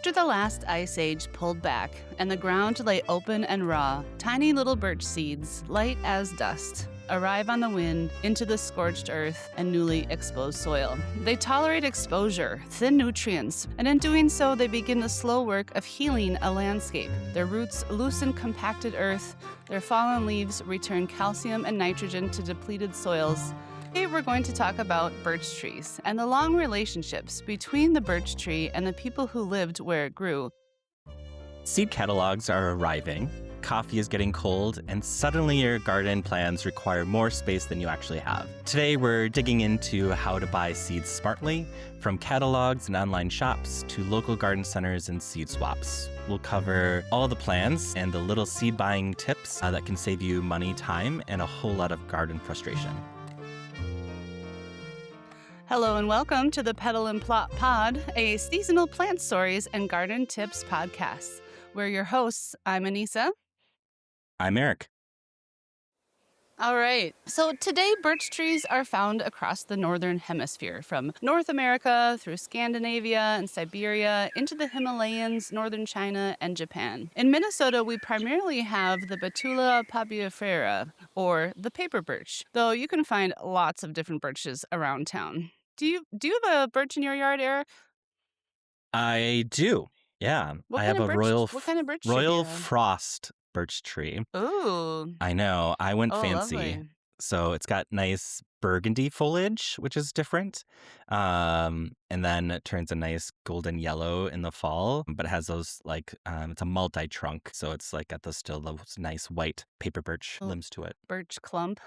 After the last ice age pulled back and the ground lay open and raw, tiny little birch seeds, light as dust, arrive on the wind into the scorched earth and newly exposed soil. They tolerate exposure, thin nutrients, and in doing so, they begin the slow work of healing a landscape. Their roots loosen compacted earth, their fallen leaves return calcium and nitrogen to depleted soils. Today we're going to talk about birch trees and the long relationships between the birch tree and the people who lived where it grew. Seed catalogs are arriving, coffee is getting cold, and suddenly your garden plans require more space than you actually have. Today we're digging into how to buy seeds smartly, from catalogs and online shops to local garden centers and seed swaps. We'll cover all the plans and the little seed buying tips that can save you money, time, and a whole lot of garden frustration. Hello and welcome to the Petal and Plot Pod, a seasonal plant stories and garden tips podcast. We're your hosts. I'm Anissa. I'm Eric. All right. So today, birch trees are found across the northern hemisphere, from North America through Scandinavia and Siberia into the Himalayas, northern China, and Japan. In Minnesota, we primarily have the Betula papyrifera, or the paper birch, though you can find lots of different birches around town. Do you have a birch in your yard, Eric? I do. Yeah. I have a What kind of birch tree do you Royal have? Frost birch tree. Ooh. I know. I went Oh, fancy. lovely. So it's got nice burgundy foliage, which is different. And then it turns a nice golden yellow in the fall, but it has those it's a multi-trunk. So it's like got those nice white paper birch limbs to it. Birch clump.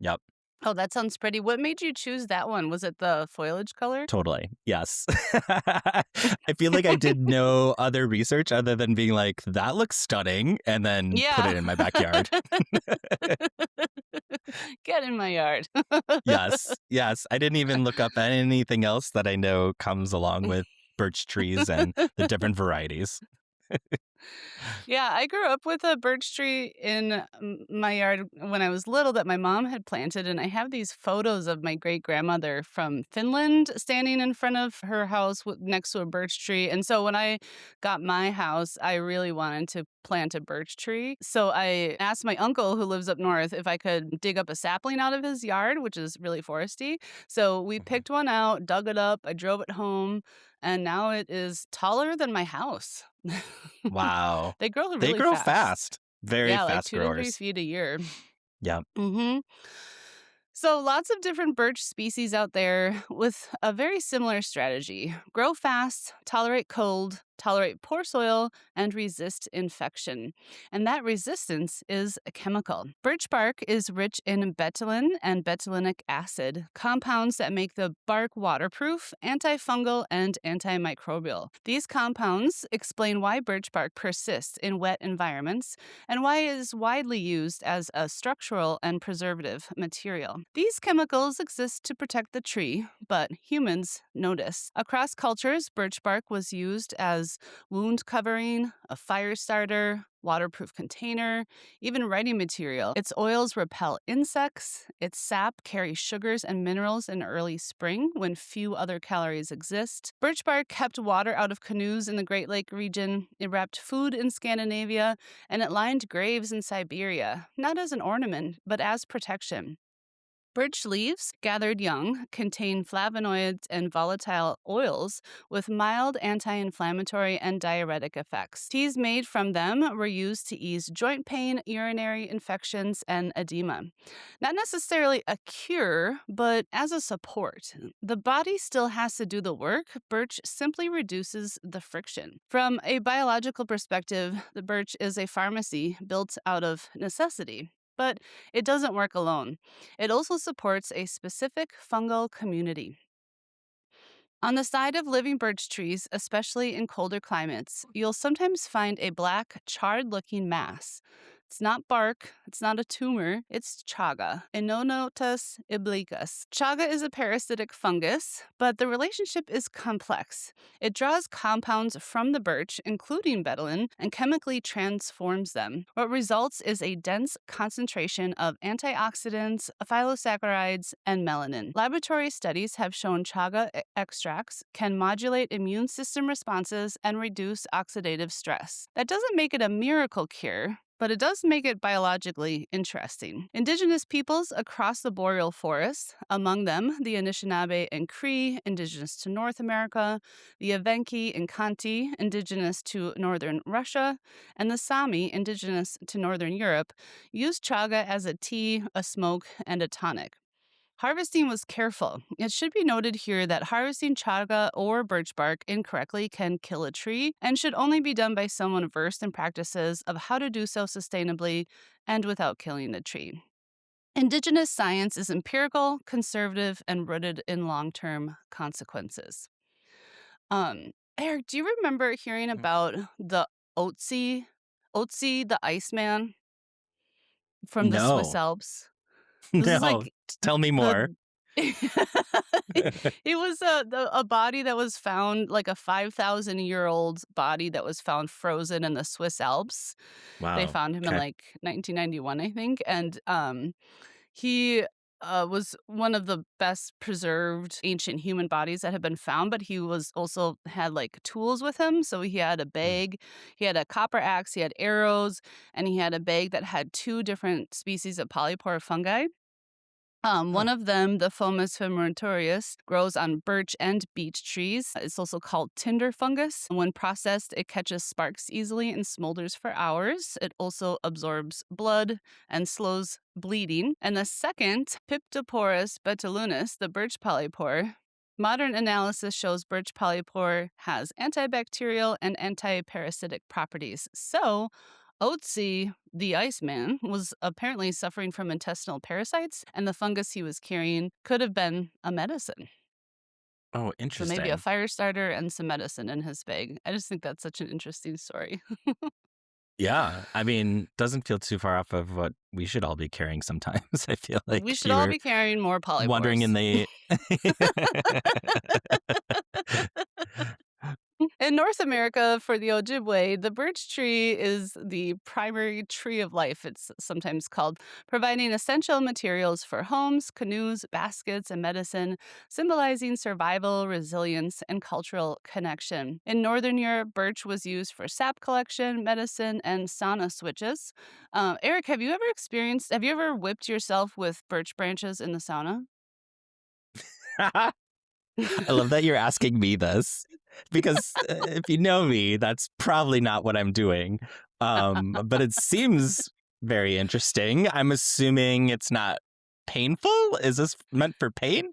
Yep. Oh, that sounds pretty. What made you choose that one? Was it the foliage color? Totally. Yes. I feel like I did no other research other than being like, that looks stunning, and then put it in my backyard. Get in my yard. Yes. I didn't even look up anything else that I know comes along with birch trees and the different varieties. Yeah, I grew up with a birch tree in my yard when I was little that my mom had planted, and I have these photos of my great-grandmother from Finland standing in front of her house next to a birch tree. And so when I got my house, I really wanted to plant a birch tree. So I asked my uncle, who lives up north, if I could dig up a sapling out of his yard, which is really foresty. So we picked one out, dug it up, I drove it home, and now it is taller than my house. Wow. They grow They really grow fast. fast. Very Yeah, like fast 2 to 3 growers. feet a year. Yeah. Mm-hmm. So lots of different birch species out there with a very similar strategy. Grow fast, tolerate cold, tolerate poor soil, and resist infection. And that resistance is a chemical. Birch bark is rich in betulin and betulinic acid, compounds that make the bark waterproof, antifungal, and antimicrobial. These compounds explain why birch bark persists in wet environments and why it is widely used as a structural and preservative material. These chemicals exist to protect the tree, but humans notice. Across cultures, birch bark was used as wound covering, a fire starter, waterproof container, even writing material. Its oils repel insects. Its sap carries sugars and minerals in early spring when few other calories exist. Birch bark kept water out of canoes in the Great Lake region. It wrapped food in Scandinavia, and it lined graves in Siberia, not as an ornament, but as protection. Birch leaves, gathered young, contain flavonoids and volatile oils with mild anti-inflammatory and diuretic effects. Teas made from them were used to ease joint pain, urinary infections, and edema. Not necessarily a cure, but as a support. The body still has to do the work. Birch simply reduces the friction. From a biological perspective, the birch is a pharmacy built out of necessity. But it doesn't work alone. It also supports a specific fungal community. On the side of living birch trees, especially in colder climates, you'll sometimes find a black, charred-looking mass. It's not bark, it's not a tumor, it's chaga, Enonotus obliquus. Chaga is a parasitic fungus, but the relationship is complex. It draws compounds from the birch, including betulin, and chemically transforms them. What results is a dense concentration of antioxidants, phyllosaccharides, and melanin. Laboratory studies have shown chaga extracts can modulate immune system responses and reduce oxidative stress. That doesn't make it a miracle cure, but it does make it biologically interesting. Indigenous peoples across the boreal forests, among them the Anishinaabe and Cree, indigenous to North America, the Evenki and Khanty, indigenous to northern Russia, and the Sami, indigenous to northern Europe, used chaga as a tea, a smoke, and a tonic. Harvesting was careful. It should be noted here that harvesting chaga or birch bark incorrectly can kill a tree and should only be done by someone versed in practices of how to do so sustainably and without killing the tree. Indigenous science is empirical, conservative, and rooted in long term consequences. Eric, do you remember hearing about the Otzi, the Iceman from the Swiss No, Alps? This is no. like Tell me more. the it was a body that was found, like a 5,000-year-old body that was found frozen in the Swiss Alps. They Wow. found him in, Okay. like, 1991, I think, and, he, was one of the best preserved ancient human bodies that have been found, but he was also had, like, tools with him, so he had a Mm. bag, he had a copper axe, he had arrows, and he had a bag that had 2 different species of polypore fungi. One Oh. of them, the Fomus femuratorius, grows on birch and beech trees. It's also called tinder fungus. When processed, it catches sparks easily and smolders for hours. It also absorbs blood and slows bleeding. And the second, Piptoporus betulunus, the birch polypore. Modern analysis shows birch polypore has antibacterial and antiparasitic properties. So, Otzi, the Iceman, was apparently suffering from intestinal parasites, and the fungus he was carrying could have been a medicine. Oh, So maybe a interesting. fire starter and some medicine in his bag. I just think that's such an interesting story. Yeah. I mean, doesn't feel too far off of what we should all be carrying sometimes. I feel like We if should you all were be carrying more wandering in polypores. the In North America, for the Ojibwe, the birch tree is the primary tree of life, it's sometimes called, providing essential materials for homes, canoes, baskets, and medicine, symbolizing survival, resilience, and cultural connection. In Northern Europe, birch was used for sap collection, medicine, and sauna switches. Eric, have you ever whipped yourself with birch branches in the sauna? I love that you're asking me this because if you know me, that's probably not what I'm doing. But it seems very interesting. I'm assuming it's not painful. Is this meant for pain?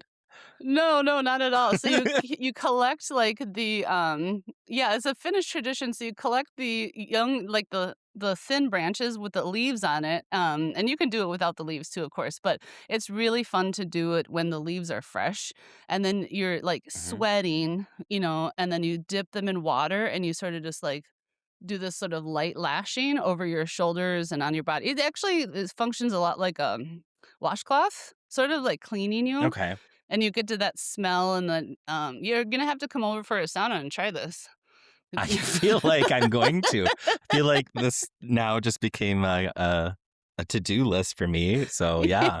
No, no, not at all. So you collect like yeah, it's a Finnish tradition. So you collect the young like the thin branches with the leaves on it. And you can do it without the leaves too, of course, but it's really fun to do it when the leaves are fresh. And then you're like Hmm. sweating, and then you dip them in water and you sort of just like do this sort of light lashing over your shoulders and on your body. It actually functions a lot like a washcloth, sort of like cleaning you, Okay. and you get to that smell, and then you're gonna have to come over for a sauna and try this. I feel like I'm going to. I feel like this now just became a to-do list for me. So yeah. Yeah.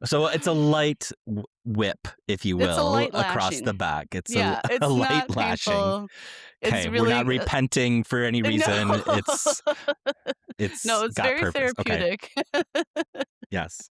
So it's a light whip, if you It's a will, light across the lashing. back. It's Yeah, a it's light not lashing. painful. It's Okay, we're not really repenting for any reason. no, no, It's it's got very purpose. Okay. therapeutic. Yes.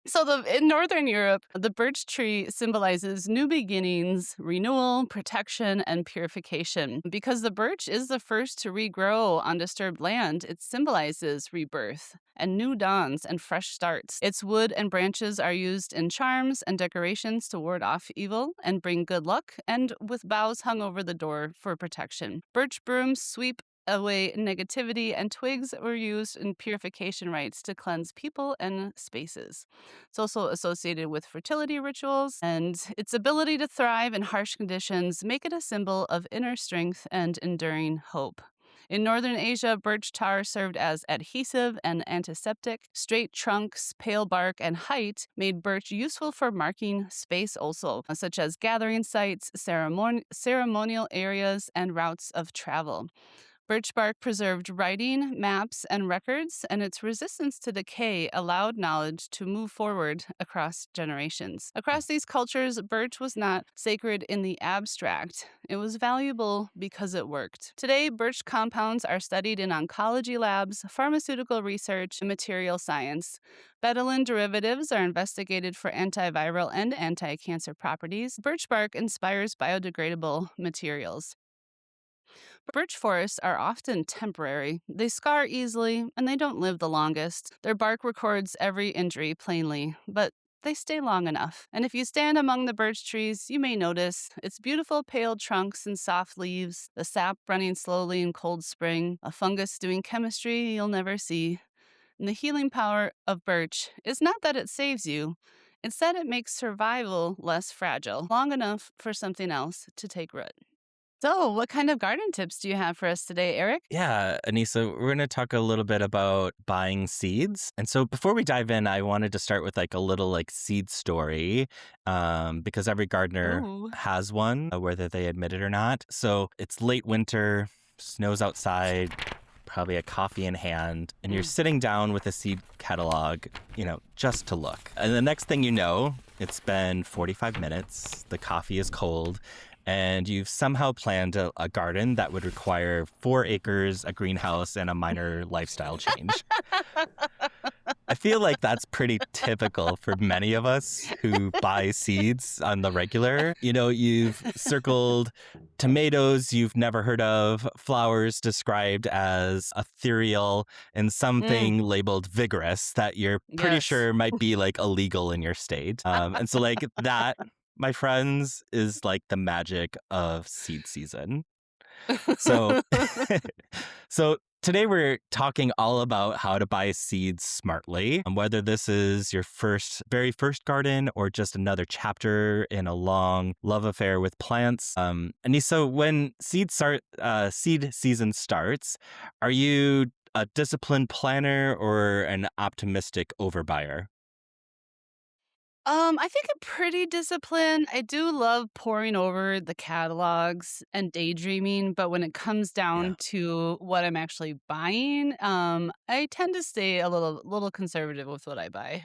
So in Northern Europe, the birch tree symbolizes new beginnings, renewal, protection, and purification. Because the birch is the first to regrow on disturbed land, it symbolizes rebirth and new dawns and fresh starts. Its wood and branches are used in charms and decorations to ward off evil and bring good luck, and with boughs hung over the door for protection. Birch brooms sweep away negativity, and twigs were used in purification rites to cleanse people and spaces. It's also associated with fertility rituals, and its ability to thrive in harsh conditions make it a symbol of inner strength and enduring hope. In northern Asia, birch tar served as adhesive and antiseptic. Straight trunks, pale bark, and height made birch useful for marking space also, such as gathering sites, ceremonial areas, and routes of travel. Birch bark preserved writing, maps, and records, and its resistance to decay allowed knowledge to move forward across generations. Across these cultures, birch was not sacred in the abstract. It was valuable because it worked. Today, birch compounds are studied in oncology labs, pharmaceutical research, and material science. Betylene derivatives are investigated for antiviral and anti cancer properties. Birch bark inspires biodegradable materials. Birch forests are often temporary. They scar easily, and they don't live the longest. Their bark records every injury plainly, but they stay long enough. And if you stand among the birch trees, you may notice its beautiful pale trunks and soft leaves, the sap running slowly in cold spring, a fungus doing chemistry you'll never see. And the healing power of birch is not that it saves you, it's that it makes survival less fragile, long enough for something else to take root. So, what kind of garden tips do you have for us today, Eric? Yeah, Anissa, we're going to talk a little bit about buying seeds. And so before we dive in, I wanted to start with like a little like seed story, because every gardener Ooh. has one, whether they admit it or not. So it's late winter, snow's outside, probably a coffee in hand, and you're Mm. sitting down with a seed catalog, just to look. And the next thing you know, it's been 45 minutes, the coffee is cold, and you've somehow planned a garden that would require 4 acres, a greenhouse, and a minor lifestyle change. I feel like that's pretty typical for many of us who buy seeds on the regular. You've circled tomatoes you've never heard of, flowers described as ethereal, and Mm, something labeled vigorous that you're pretty yes. sure might be like illegal in your state. And so, like, that, my friends, is like the magic of seed season. So, so today we're talking all about how to buy seeds smartly, and whether this is your very first garden or just another chapter in a long love affair with plants. And so when seed season starts, are you a disciplined planner or an optimistic overbuyer? I think I'm pretty disciplined. I do love poring over the catalogs and daydreaming, but when it comes Yeah. down to what I'm actually buying, I tend to stay a little conservative with what I buy.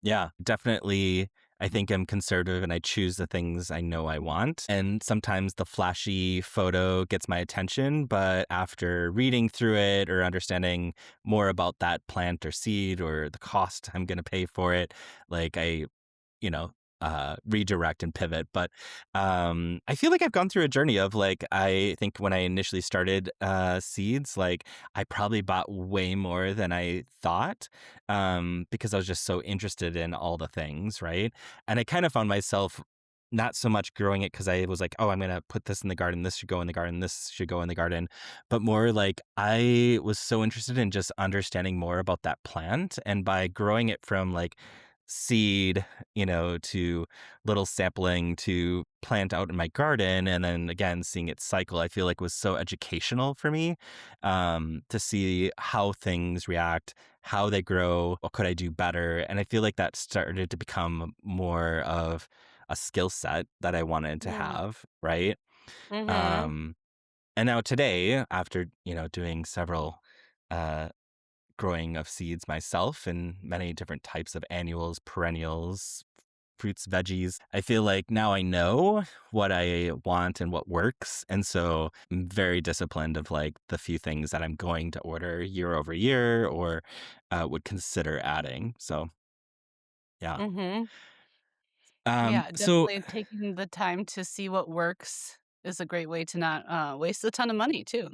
Yeah, definitely. I think I'm conservative and I choose the things I know I want. And sometimes the flashy photo gets my attention, but after reading through it or understanding more about that plant or seed or the cost I'm going to pay for it, like you know, redirect and pivot. But I feel like I've gone through a journey of like, I think when I initially started seeds, like I probably bought way more than I thought, because I was just so interested in all the things, right? And I kind of found myself not so much growing it because I was like, oh, I'm going to put this in the garden. This should go in the garden. This should go in the garden. But more like I was so interested in just understanding more about that plant. And by growing it from like seed, to little sapling to plant out in my garden, and then again seeing it cycle, I feel like was so educational for me, to see how things react, how they grow, what could I do better, and I feel like that started to become more of a skill set that I wanted to Mm. have, right? Mhm. Um, and now today, after doing several uh, growing of seeds myself and many different types of annuals, perennials, fruits, veggies. I feel like now I know what I want and what works. And so I'm very disciplined of like the few things that I'm going to order year over year or would consider adding. So, yeah. Mhm. Um, Yeah, so definitely taking the time to see what works is a great way to not waste a ton of money too.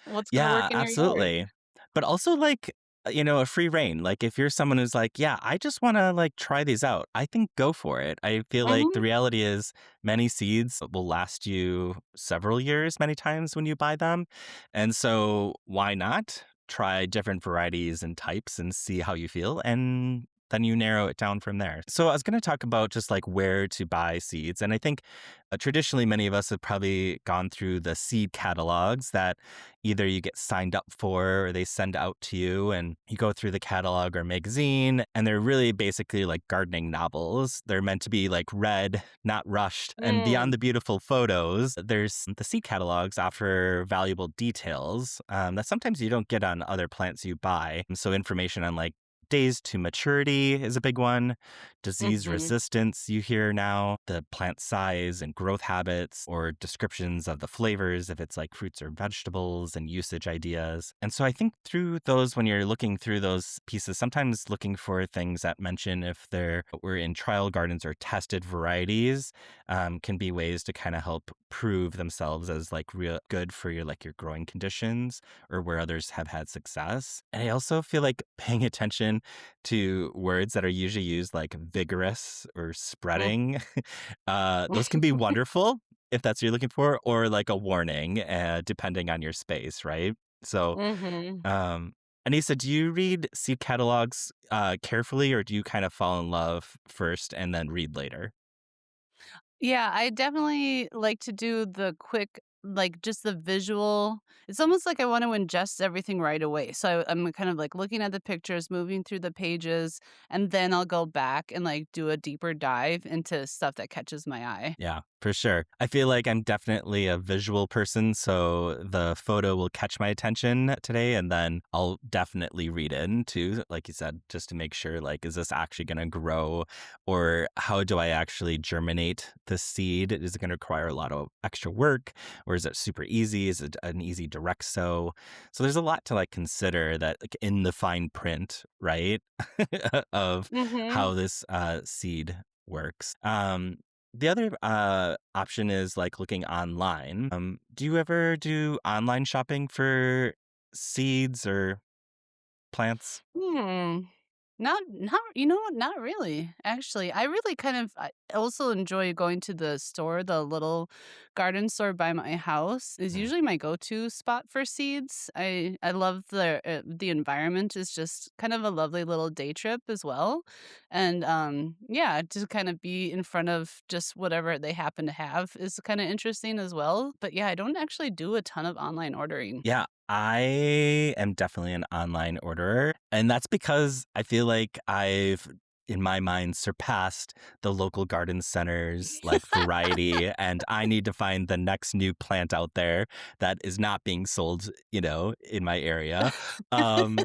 What's going to work Yeah, in your yard? absolutely. But also like, a free reign. Like if you're someone who's like, yeah, I just want to like try these out, I think go for it. I feel like the Mhm. reality is many seeds will last you several years many times when you buy them. And so why not try different varieties and types and see how you feel and then you narrow it down from there. So I was going to talk about just like where to buy seeds. And I think traditionally many of us have probably gone through the seed catalogs that either you get signed up for or they send out to you, and you go through the catalog or magazine, and they're really basically like gardening novels. They're meant to be like read, not rushed. And beyond Mm, the beautiful photos, there's the seed catalogs offer valuable details that sometimes you don't get on other plants you buy. So information on like days to maturity is a big one. Disease mhm, resistance, you hear now, the plant size and growth habits, or descriptions of the flavors, if it's like fruits or vegetables, and usage ideas. And so I think through those, when you're looking through those pieces, sometimes looking for things that mention if they're were in trial gardens or tested varieties, can be ways to kind of help prove themselves as like real good for your growing conditions or where others have had success. And I also feel like paying attention to words that are usually used like vigorous or mm. spreading. Those can be wonderful if that's what you're looking for, or like a warning, depending on your space, right? So, Mhm. um, Anissa, do you read seed catalogs carefully, or do you kind of fall in love first and then read later? Yeah, I definitely like to do the quick, like just the visual. It's almost like I want to ingest everything right away. So I'm kind of like looking at the pictures, moving through the pages, and then I'll go back and like do a deeper dive into stuff that catches my eye. Yeah, for sure. I feel like I'm definitely a visual person, so the photo will catch my attention today, and then I'll definitely read into, like you said, just to make sure, like, is this actually going to grow, or how do I actually germinate the seed? Is it going to require a lot of extra work, or is it super easy? Is it an easy direct sow? So there's a lot to like consider that, like, in the fine print, right, of Mhm. how this seed works. The other option is like looking online. Do you ever do online shopping for seeds or plants? Hmm. Not you know what, not really, actually. I really kind of I also enjoy going to the store, the little garden store by my house is Mm. usually my go-to spot for seeds. I love the environment is just kind of a lovely little day trip as well. And, yeah, to kind of be in front of just whatever they happen to have is kinda interesting as well. But, yeah, I don't actually do a ton of online ordering. Yeah, I am definitely an online orderer. And that's because I feel like I've, in my mind, surpassed the local garden centers like variety. And I need to find the next new plant out there that is not being sold, in my area. Um,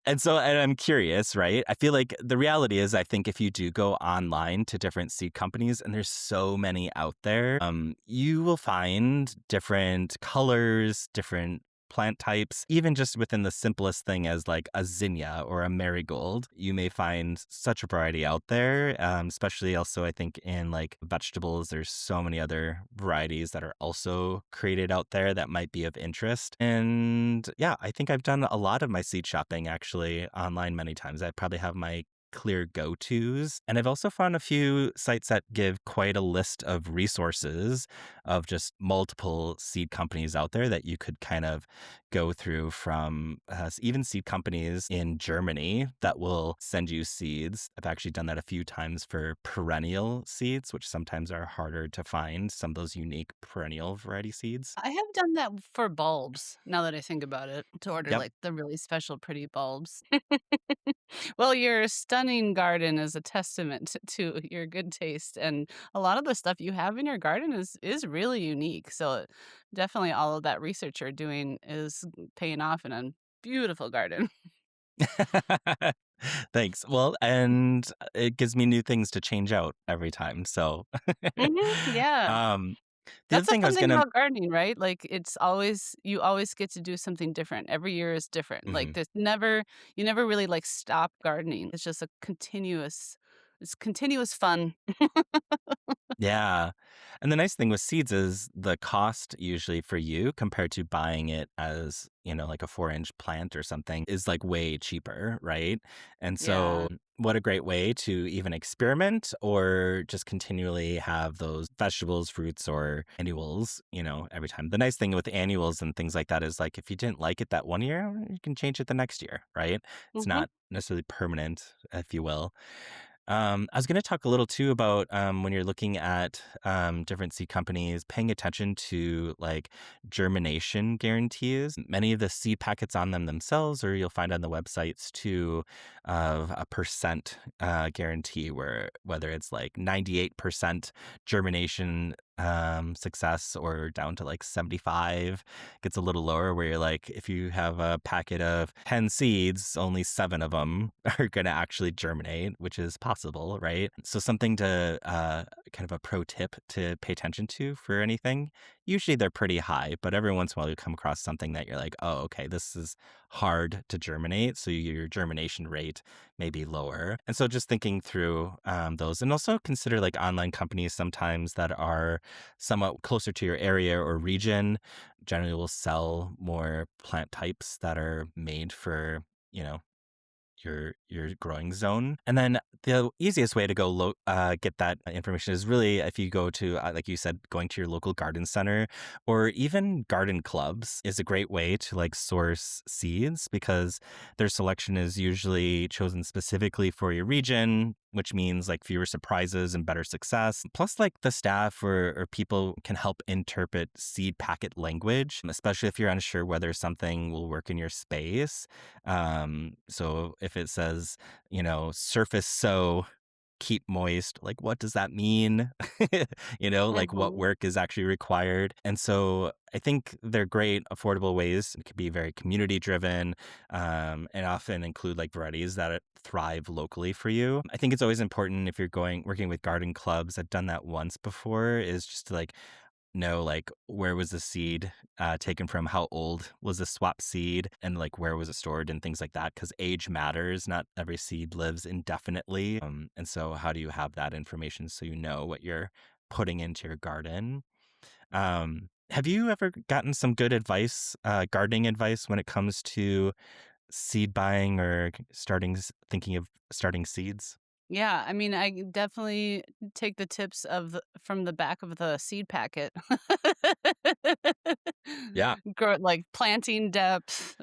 and I'm curious, right? I feel like the reality is, I think if you do go online to different seed companies, and there's so many out there, you will find different colors, different plant types, even just within the simplest thing as like a zinnia or a marigold. You may find such a variety out there, especially also, I think, in like vegetables. There's so many other varieties that are also created out there that might be of interest. And yeah, I think I've done a lot of my seed shopping actually online many times. I probably have my clear go tos. And I've also found a few sites that give quite a list of resources of just multiple seed companies out there that you could kind of go through, from even seed companies in Germany that will send you seeds. I've actually done that a few times for perennial seeds, which sometimes are harder to find, some of those unique perennial variety seeds. I have done that for bulbs, now that I think about it, to order, Yep. like, the really special pretty bulbs. Well, your stunning garden is a testament to your good taste, and a lot of the stuff you have in your garden is really unique, so definitely all of that research you're doing is paying off in a beautiful garden. Thanks. Well, and it gives me new things to change out every time. So, Mhm, yeah. um, the other That's the thing I fun was thing gonna, about gardening, right? Like, it's always you always get to do something different. Every year is different. Like, mhm. there's never you never really, like, stop gardening. It's just a continuous. It's continuous fun. Yeah. And the nice thing with seeds is the cost usually for you compared to buying it as, like a 4-inch plant or something is like way cheaper, right? And Yeah. so what a great way to even experiment or just continually have those vegetables, fruits, or annuals, every time. The nice thing with annuals and things like that is like if you didn't like it that one year, you can change it the next year, right? It's Mhm. not necessarily permanent, if you will. I was going to talk a little too about when you're looking at different seed companies, paying attention to like germination guarantees. Many of the seed packets on them themselves, or you'll find on the websites too, of a percent guarantee, where whether it's like 98% germination success or down to like 75 gets a little lower where you're like if you have a packet of 10 seeds only 7 of them are going to actually germinate, which is possible, right? So something to kind of a pro tip to pay attention to for anything. Usually they're pretty high, but every once in a while you come across something that you're like, oh, okay, this is hard to germinate, so your germination rate may be lower. And so just thinking through those, and also consider like online companies sometimes that are somewhat closer to your area or region generally will sell more plant types that are made for, you know, your growing zone. And then the easiest way to go get that information is really if you go to, like you said, going to your local garden center or even garden clubs is a great way to like source seeds because their selection is usually chosen specifically for your region, which means like fewer surprises and better success. Plus, like the staff or people can help interpret seed packet language, especially if you're unsure whether something will work in your space. So if it says, surface sow, keep moist, like what does that mean? Like what Mhm. work is actually required. And so I think they're great, affordable ways. It could be very community driven, and often include like varieties that thrive locally for you. I think it's always important if you're working with garden clubs. I've done that once before, is just to like know like where was the seed taken from, how old was the swap seed, and like where was it stored and things like that, because age matters. Not every seed lives indefinitely, and so how do you have that information so you know what you're putting into your garden? Have you ever gotten some good advice, gardening advice, when it comes to seed buying or thinking of starting seeds? Yeah, I mean, I definitely take the tips from the back of the seed packet. Yeah. Grow like planting depth.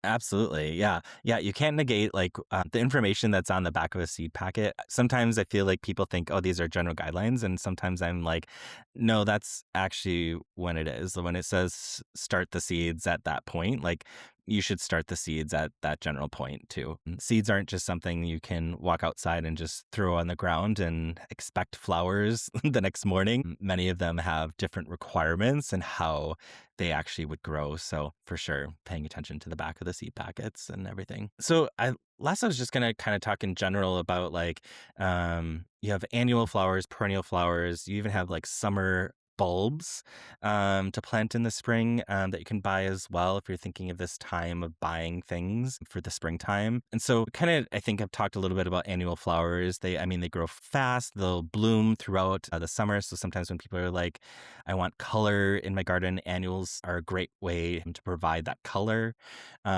Absolutely. Yeah. Yeah. You can't negate like the information that's on the back of a seed packet. Sometimes I feel like people think, oh, these are general guidelines. And sometimes I'm like, no, that's actually when it is. When it says start the seeds at that point, like you should start the seeds at that general point too. Seeds aren't just something you can walk outside and just throw on the ground and expect flowers the next morning. Many of them have different requirements and how they actually would grow. So for sure, paying attention to the back of the seed packets and everything. So I was just gonna kind of talk in general about like you have annual flowers, perennial flowers. You even have like summer bulbs to plant in the spring that you can buy as well if you're thinking of this time of buying things for the springtime. And so kind of I think I've talked a little bit about annual flowers. They grow fast. They'll bloom throughout the summer. So sometimes when people are like, I want color in my garden, annuals are a great way to provide that color.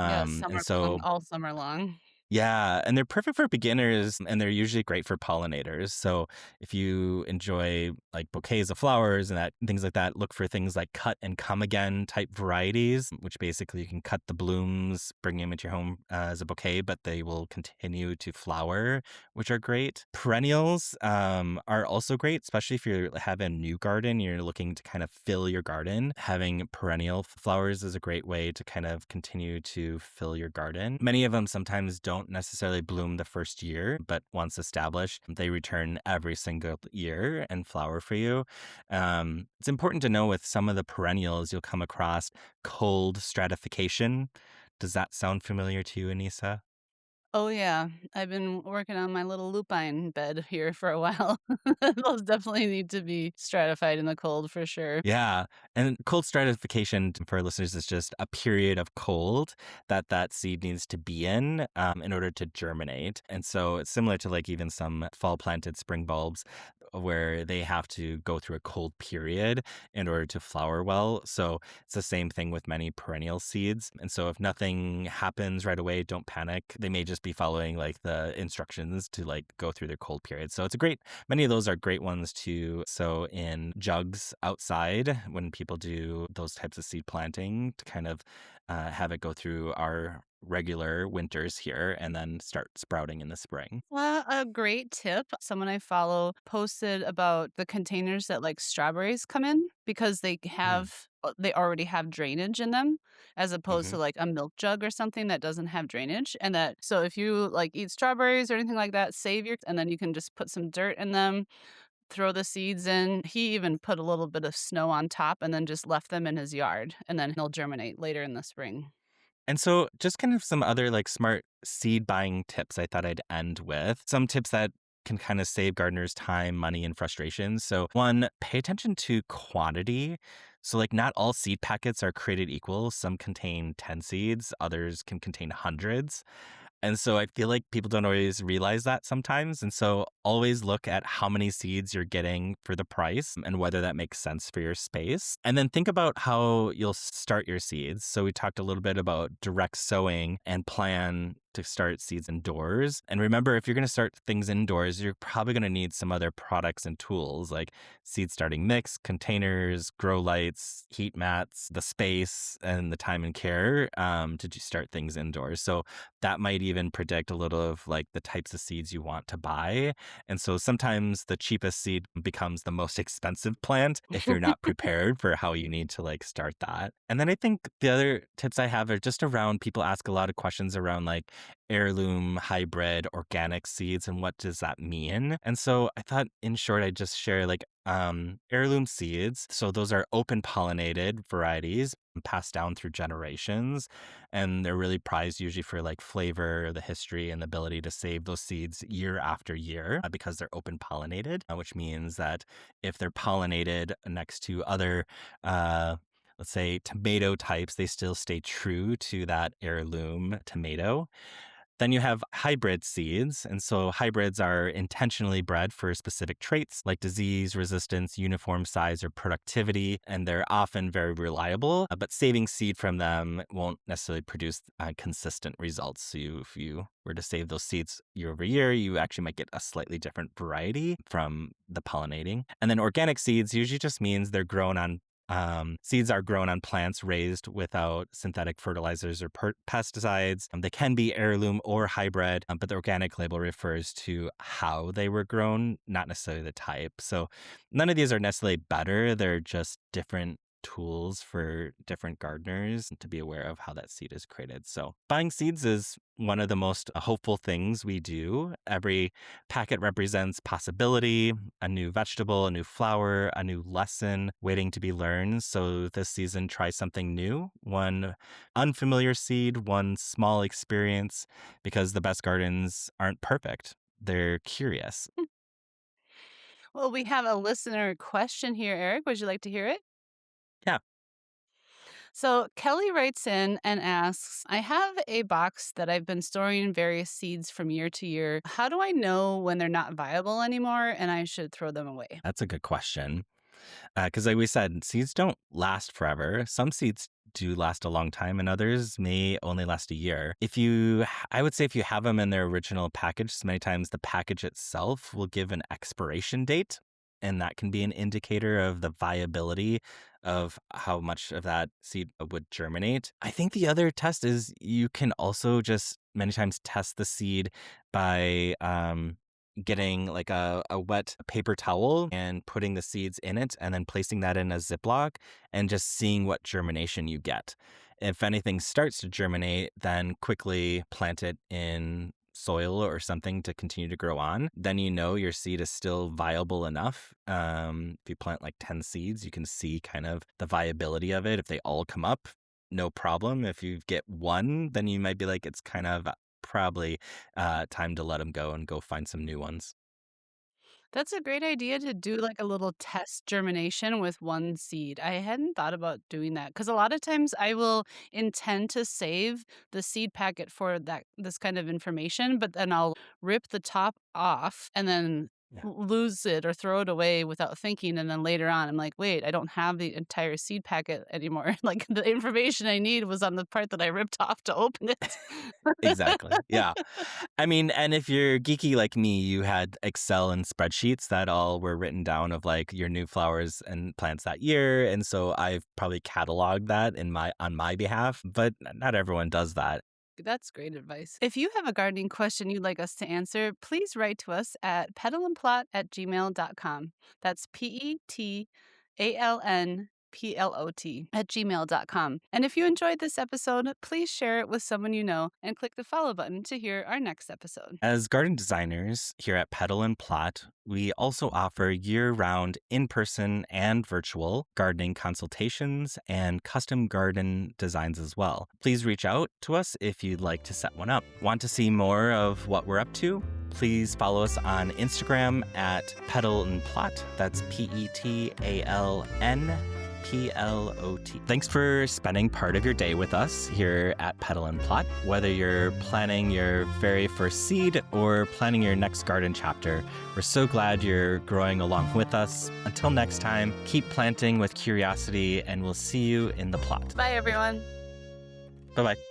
Yeah, And summer long, so all summer long. yeah, and they're perfect for beginners and they're usually great for pollinators. So if you enjoy like bouquets of flowers and things like that, look for things like cut and come again type varieties, which basically you can cut the blooms, bring them into your home as a bouquet, but they will continue to flower, which are great. Perennials are also great, especially if you have a new garden, you're looking to kind of fill your garden. Having perennial flowers is a great way to kind of continue to fill your garden. Many of them sometimes don't necessarily bloom the first year, but once established, they return every single year and flower for you. It's important to know with some of the perennials, you'll come across cold stratification. Does that sound familiar to you, Anissa? Oh, yeah. I've been working on my little lupine bed here for a while. Those definitely need to be stratified in the cold for sure. Yeah, and cold stratification for our listeners is just a period of cold that that seed needs to be in order to germinate. And so it's similar to like even some fall planted spring bulbs where they have to go through a cold period in order to flower well. So it's the same thing with many perennial seeds. And so if nothing happens right away, don't panic. They may just be following like the instructions to like go through their cold period. So it's a great many of those are great ones to sow in jugs outside when people do those types of seed planting to kind of have it go through our regular winters here and then start sprouting in the spring. A great tip. Someone I follow posted about the containers that like strawberries come in because they already have drainage in them as opposed Mm-hmm. to like a milk jug or something that doesn't have drainage. And that so if you like eat strawberries or anything like that, save your and then you can just put some dirt in them, throw the seeds in. He even put a little bit of snow on top and then just left them in his yard and then he'll germinate later in the spring. And so, just kind of some other like smart seed buying tips I thought I'd end with. Some tips that can kind of save gardeners time, money, and frustration. So, one, pay attention to quantity. So, like, not all seed packets are created equal. Some contain 10 seeds, others can contain hundreds. And so I feel like people don't always realize that sometimes. And so always look at how many seeds you're getting for the price and whether that makes sense for your space. And then think about how you'll start your seeds. So we talked a little bit about direct sowing and plan to start seeds indoors. And remember, if you're going to start things indoors, you're probably going to need some other products and tools like seed starting mix, containers, grow lights, heat mats, the space, and the time and care to start things indoors. So that might even predict a little of like the types of seeds you want to buy. And so sometimes the cheapest seed becomes the most expensive plant if you're not prepared for how you need to like start that. And then I think the other tips I have are just around people ask a lot of questions around like heirloom, hybrid, organic seeds and what does that mean? And so I thought in short I'd just share like heirloom seeds. So those are open pollinated varieties passed down through generations and they're really prized usually for like flavor, the history, and the ability to save those seeds year after year because they're open pollinated, which means that if they're pollinated next to other, let's say, tomato types, they still stay true to that heirloom tomato. Then you have hybrid seeds. And so hybrids are intentionally bred for specific traits like disease, resistance, uniform size, or productivity. And they're often very reliable, but saving seed from them won't necessarily produce consistent results. So if you were to save those seeds year over year, you actually might get a slightly different variety from the pollinating. And then organic seeds usually just means they're grown on seeds are grown on plants raised without synthetic fertilizers or pesticides. They can be heirloom or hybrid, but the organic label refers to how they were grown, not necessarily the type. So none of these are necessarily better. They're just different tools for different gardeners to be aware of how that seed is created. So buying seeds is one of the most hopeful things we do. Every packet represents possibility, a new vegetable, a new flower, a new lesson waiting to be learned. So this season, try something new, one unfamiliar seed, one small experience, because the best gardens aren't perfect. They're curious. Well, we have a listener question here, Eric. Would you like to hear it? Yeah, So Kelly writes in and asks, I have a box that I've been storing various seeds from year to year. How do I know when they're not viable anymore and I should throw them away? that's a good question. Because, like we said, seeds don't last forever. Some seeds do last a long time, and others may only last a year. I would say if you have them in their original package, so many times the package itself will give an expiration date, and that can be an indicator of the viability of how much of that seed would germinate. I think the other test is you can also just many times test the seed by getting like a wet paper towel and putting the seeds in it and then placing that in a Ziploc and just seeing what germination you get. If anything starts to germinate, then quickly plant it in soil or something to continue to grow on. Then you know your seed is still viable enough. If you plant like 10 seeds, you can see kind of the viability of it. If they all come up, no problem. If you get one, then you might be like, it's kind of probably time to let them go and go find some new ones. That's a great idea to do like a little test germination with one seed. I hadn't thought about doing that because a lot of times I will intend to save the seed packet for this kind of information, but then I'll rip the top off and then Yeah. lose it or throw it away without thinking. And then later on, I'm like, wait, I don't have the entire seed packet anymore. Like the information I need was on the part that I ripped off to open it. Exactly. Yeah. I mean, and if you're geeky like me, you had Excel and spreadsheets that all were written down of like your new flowers and plants that year. And so I've probably cataloged that on my behalf, but not everyone does that. That's great advice. If you have a gardening question you'd like us to answer, please write to us at petalandplot@gmail.com. That's PETALNPLOT@gmail.com. And if you enjoyed this episode, please share it with someone you know and click the follow button to hear our next episode. As garden designers here at Petal and Plot, we also offer year-round in-person and virtual gardening consultations and custom garden designs as well. Please reach out to us if you'd like to set one up. Want to see more of what we're up to? Please follow us on Instagram at Petal and Plot. That's PETALNPLOT. Thanks for spending part of your day with us here at Petal and Plot. Whether you're planning your very first seed or planning your next garden chapter, we're so glad you're growing along with us. Until next time, keep planting with curiosity, and we'll see you in the plot. Bye, everyone. Bye-bye.